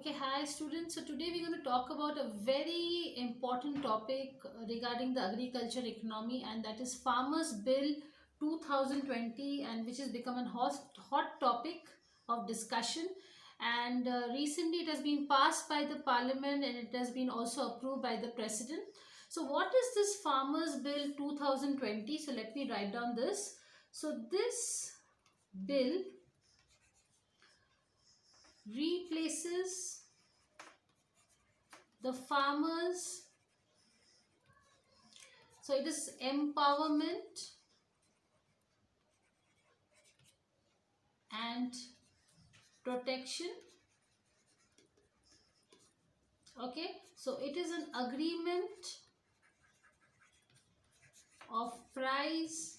Okay, hi students. So today we're going to talk about a very important topic regarding the agriculture economy, and that is Farmers Bill 2020, and which has become a hot topic of discussion. And recently it has been passed by the parliament and it has been also approved by the president. So what is this Farmers Bill 2020? So let me write down this. So this bill replaces the farmers. So it is empowerment and protection. Okay, so it is an agreement of price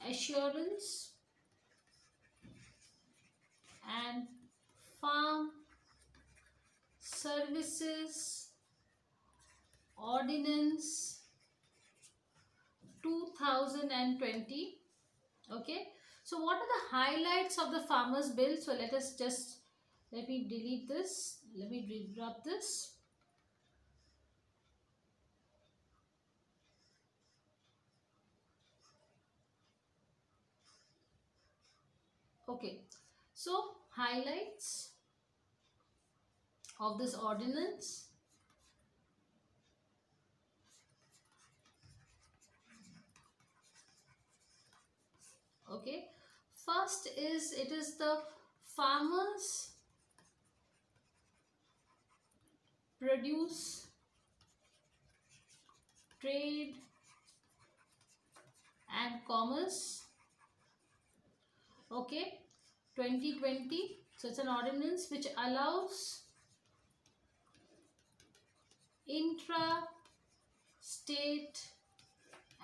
assurance and farm services ordinance 2020. Okay, so what are the highlights of the farmers bill? So let me delete this, let me drop this. Okay, so highlights of this ordinance. Okay, first is it is the farmers produce trade and commerce. Okay, 2020. So it's an ordinance which allows intra state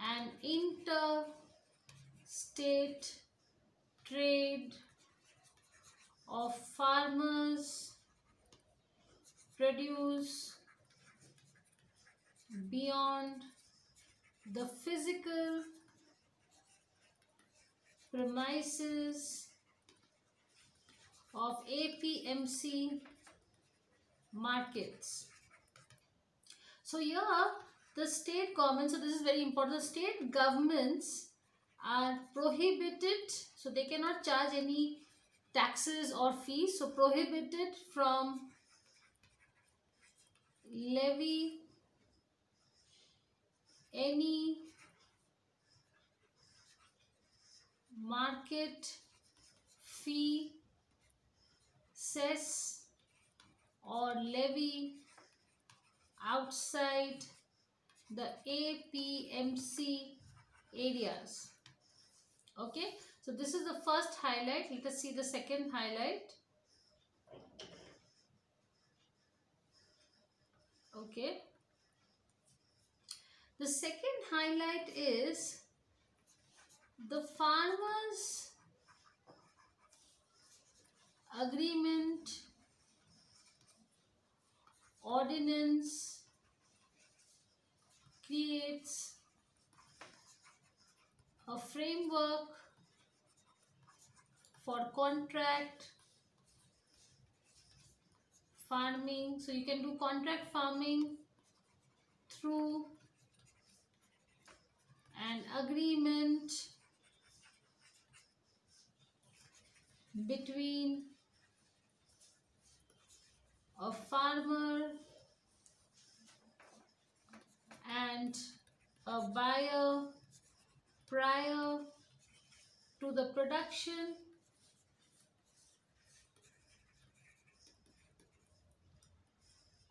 and inter state trade of farmers produce beyond the physical premises of APMC markets. So here the state government, so this is very important, the state governments are prohibited, so they cannot charge any taxes or fees, so prohibited from levy any market fee, cess or levy outside the APMC areas. Okay, so this is the first highlight. Let us see the second highlight. Okay, the second highlight is the farmers agreement ordinance creates a framework for contract farming. So you can do contract farming through an agreement between a farmer and a buyer prior to the production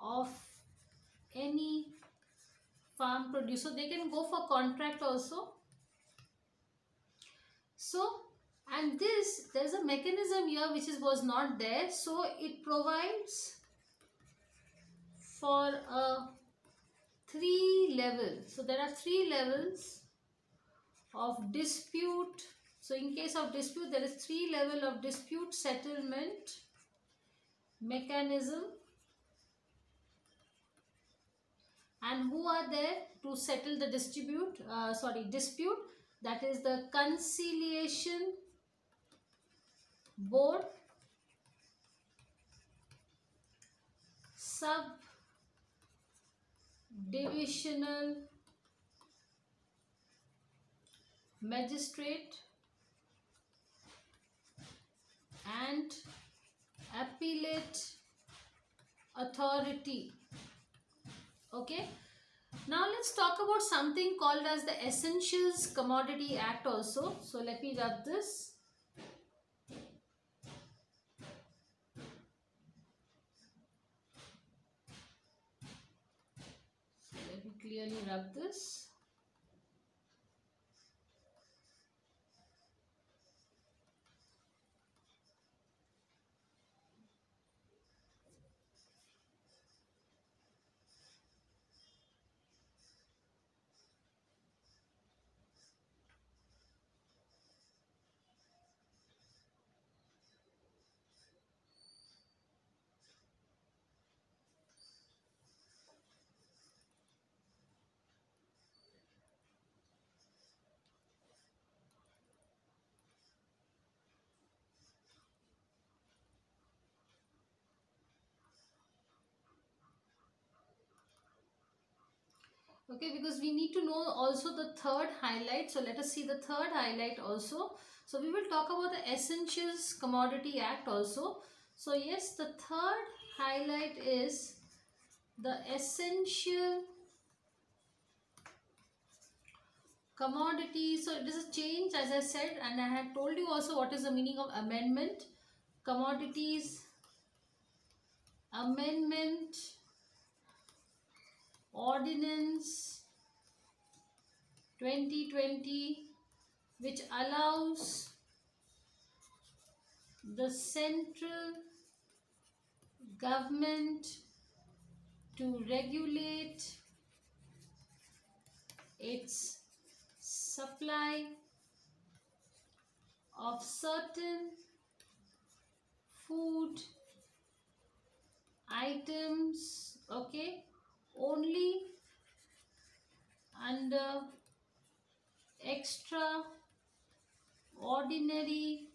of any farm produce. So they can go for contract also. So, and there's a mechanism here which was not there, so it provides for a 3 level. So there are 3 levels of dispute. So in case of dispute, there is 3 level of dispute settlement mechanism. And who are there to settle the dispute? That is the conciliation board, Sub-divisional magistrate and appellate authority. Okay, now let's talk about something called as the Essentials Commodity Act also. So let me rub this. Let me clearly rub this. Okay, because we need to know also the third highlight. So let us see the third highlight also. So we will talk about the Essentials Commodity Act also. So yes, the third highlight is the Essential Commodity. So it is a change, as I said, and I had told you also what is the meaning of amendment. Commodities Amendment Ordinance 2020, which allows the central government to regulate its supply of certain food items, okay, only under extraordinary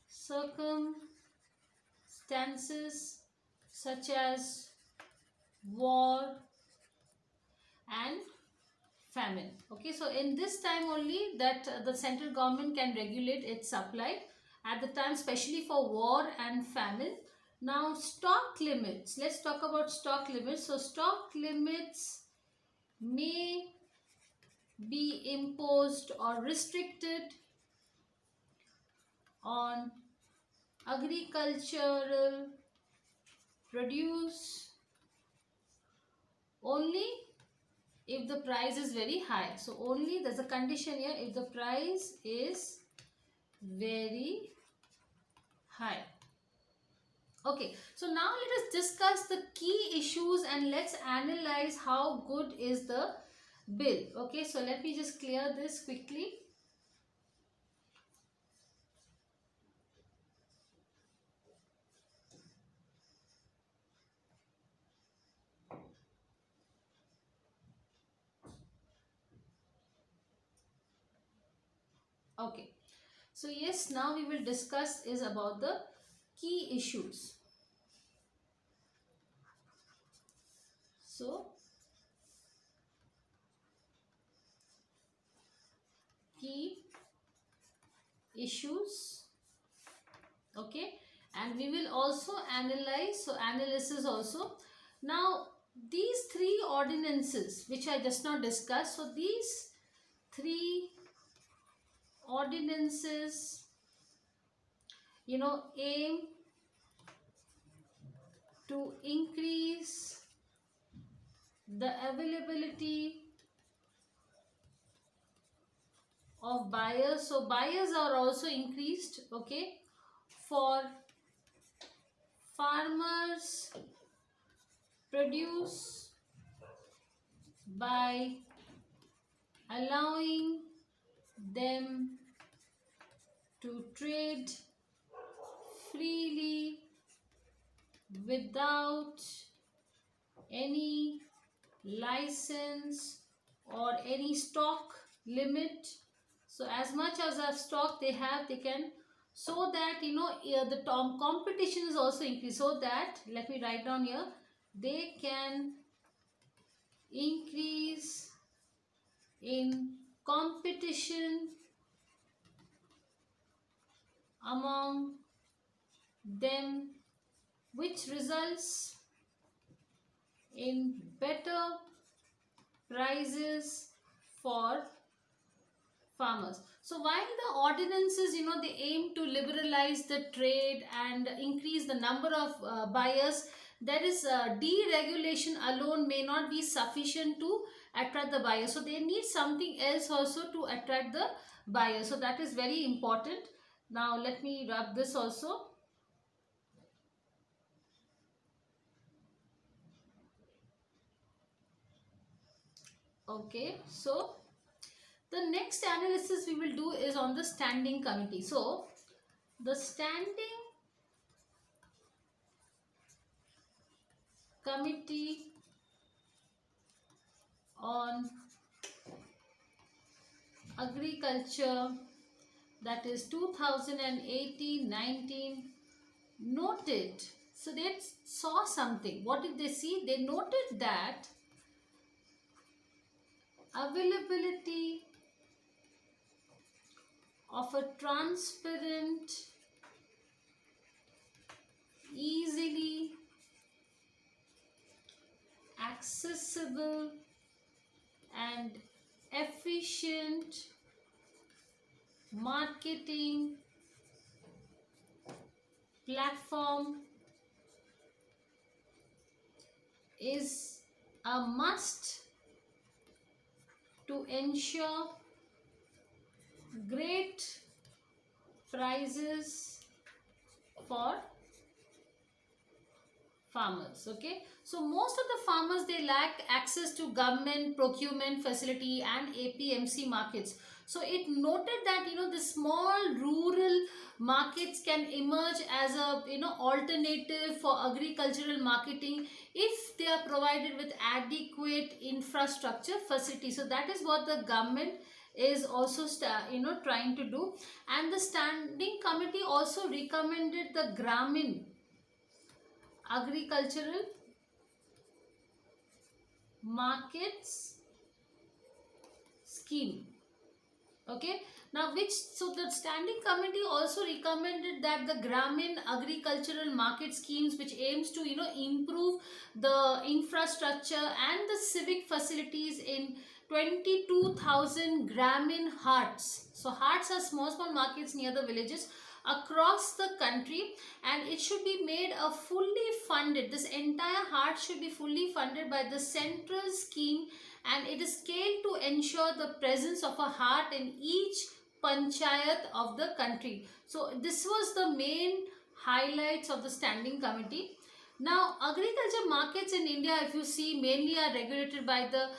circumstances such as war and famine. Okay, so in this time only that the central government can regulate its supply at the time, especially for war and famine. Now stock limits, let's talk about stock limits. So stock limits may be imposed or restricted on agricultural produce only if the price is very high. So only there's a condition here, if the price is very high. Okay, so now let us discuss the key issues and let's analyze how good is the bill. Okay, so let me just clear this quickly. Okay, so yes, now we will discuss is about the key issues. So key issues, okay, and we will also analyze, so analysis also. Now these three ordinances which I just now discussed, so these three ordinances, aim to increase the availability of buyers. So buyers are also increased, okay, for farmers produce by allowing them to trade freely without any license or any stock limit. So as much as of stock they have, they can so that the competition is also increased, so that, let me write down here, they can increase in competition among them, which results in better prices for farmers. So while the ordinances, they aim to liberalize the trade and increase the number of buyers, there is deregulation alone may not be sufficient to attract the buyers. So they need something else also to attract the buyers. So that is very important. Now let me rub this also. Okay, so the next analysis we will do is on the standing committee. So the standing committee on agriculture, that is 2018-19, noted, so they saw something. What did they see? They noted that availability of a transparent, easily accessible and efficient marketing platform is a must to ensure great prices for farmers. Okay, so most of the farmers, they lack access to government procurement facility and APMC markets. So it noted that the small rural markets can emerge as a alternative for agricultural marketing if they are provided with adequate infrastructure facility. So that is what the government is also trying to do. And the standing committee also recommended the Gramin agricultural markets scheme. Okay, now the standing committee also recommended that the Gramin agricultural market schemes, which aims to improve the infrastructure and the civic facilities in 22,000 Gramin Haats. So Haats are small markets near the villages across the country, and it should be made a fully funded, this entire Haat should be fully funded by the central scheme, and it is scaled to ensure the presence of a Haat in each panchayat of the country. So this was the main highlights of the standing committee. Now agriculture markets in India, if you see, mainly are regulated by the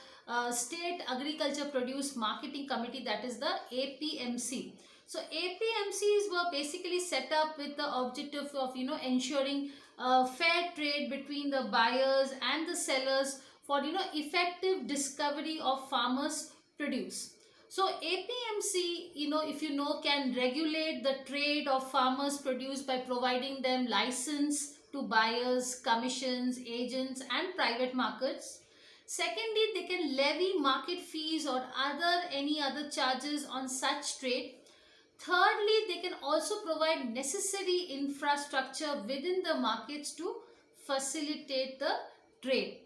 State Agriculture Produce Marketing Committee, that is the APMC. So APMCs were basically set up with the objective of ensuring fair trade between the buyers and the sellers for effective discovery of farmers' produce. So APMC, if can regulate the trade of farmers' produce by providing them license to buyers, commissions, agents, and private markets. Secondly, they can levy market fees or any other charges on such trade. Thirdly, they can also provide necessary infrastructure within the markets to facilitate the trade.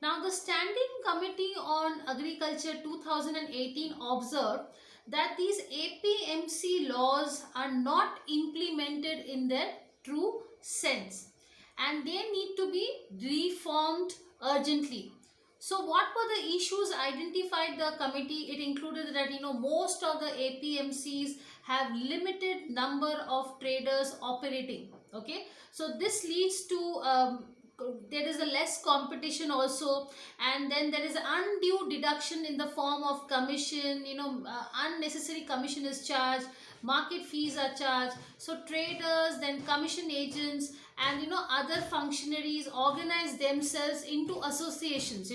Now, the Standing Committee on Agriculture 2018 observed that these APMC laws are not implemented in their true sense, and they need to be reformed urgently. So what were the issues identified the committee? It included that most of the APMCs have limited number of traders operating. Okay, so this leads to there is a less competition also, and then there is undue deduction in the form of commission. Unnecessary commission is charged. market fees are charged. So traders, then commission agents, and other functionaries organize themselves into associations,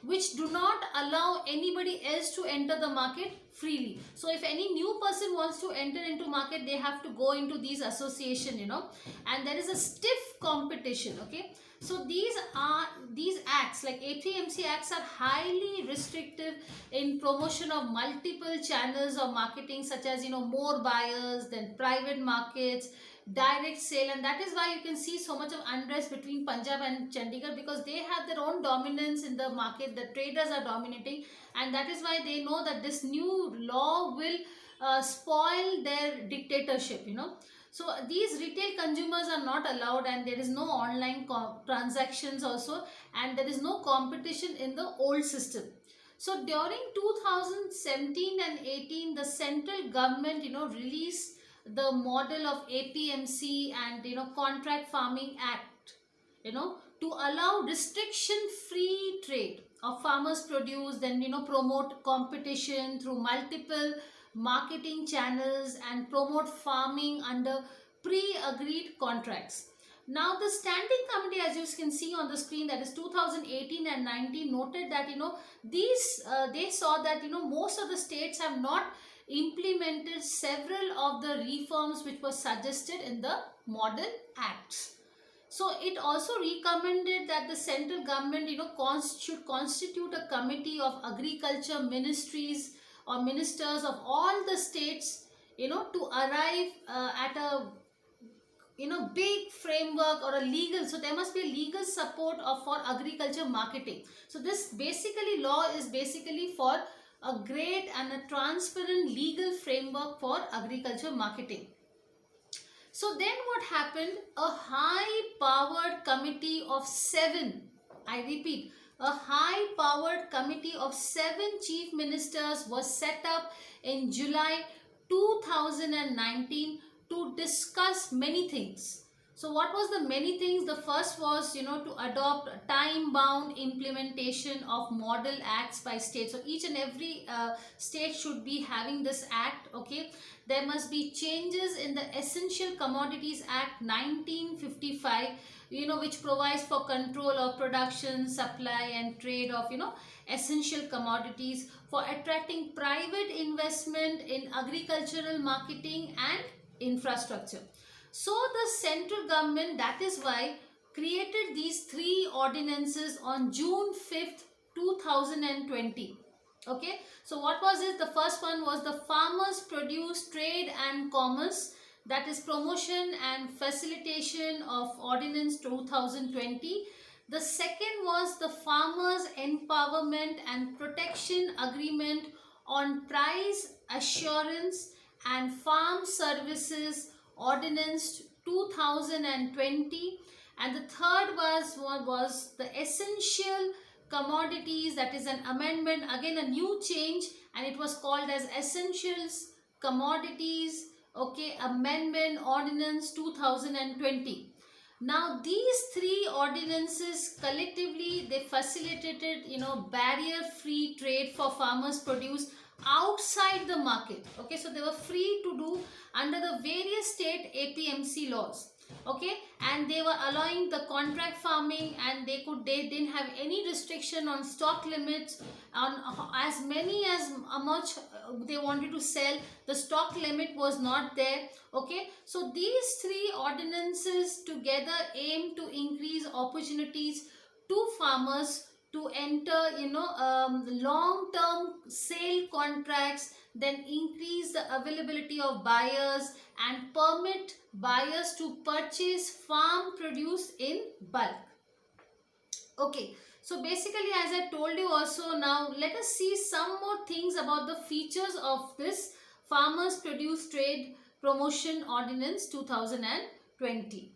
which do not allow anybody else to enter the market freely. So if any new person wants to enter into market, they have to go into these association, and there is a stiff competition. Okay, so these acts like APMC acts are highly restrictive in promotion of multiple channels of marketing, such as more buyers, then private markets, direct sale. And that is why you can see so much of unrest between Punjab and Chandigarh, because they have their own dominance in the market. The traders are dominating, and that is why they know that this new law will spoil their dictatorship, So these retail consumers are not allowed, and there is no online transactions also, and there is no competition in the old system. So during 2017 and 18, the central government, released the model of APMC and Contract Farming Act, to allow restriction free trade of farmers produce, then promote competition through multiple marketing channels and promote farming under pre-agreed contracts. Now the standing committee, as you can see on the screen, that is 2018 and 19, noted that these they saw that most of the states have not implemented several of the reforms which were suggested in the model acts. So it also recommended that the central government should constitute a committee of agriculture ministries or ministers of all the states, to arrive at a big framework or a legal. So there must be a legal support for agriculture marketing. So this basically law is basically for a great and a transparent legal framework for agriculture marketing. So then what happened? A high-powered committee of 7, I repeat, a high-powered committee of 7 chief ministers was set up in July 2019 to discuss many things. So what was the many things? The first was, to adopt time-bound implementation of model acts by state. So each and every state should be having this act. Okay, there must be changes in the Essential Commodities Act 1955, which provides for control of production, supply, and trade of essential commodities, for attracting private investment in agricultural marketing and infrastructure. So the central government, that is why, created these 3 ordinances on June 5th, 2020. Okay, so what was it? The first one was the Farmers Produce Trade and Commerce, that is promotion and facilitation of Ordinance 2020. The second was the Farmers Empowerment and Protection Agreement on Price Assurance and Farm Services Ordinance 2020, and the third was the Essential Commodities, that is an amendment, again a new change, and it was called as Essentials Commodities, okay, Amendment Ordinance 2020. Now these 3 ordinances collectively, they facilitated barrier free trade for farmers produce outside the market. Okay, so they were free to do under the various state APMC laws. Okay, and they were allowing the contract farming, and they didn't have any restriction on stock limits, on as many as much they wanted to sell. The stock limit was not there. Okay, so these 3 ordinances together aim to increase opportunities to farmers to enter long-term sale contracts, then increase the availability of buyers and permit buyers to purchase farm produce in bulk. Okay, so basically, as I told you also, now let us see some more things about the features of this Farmers Produce Trade Promotion Ordinance 2020.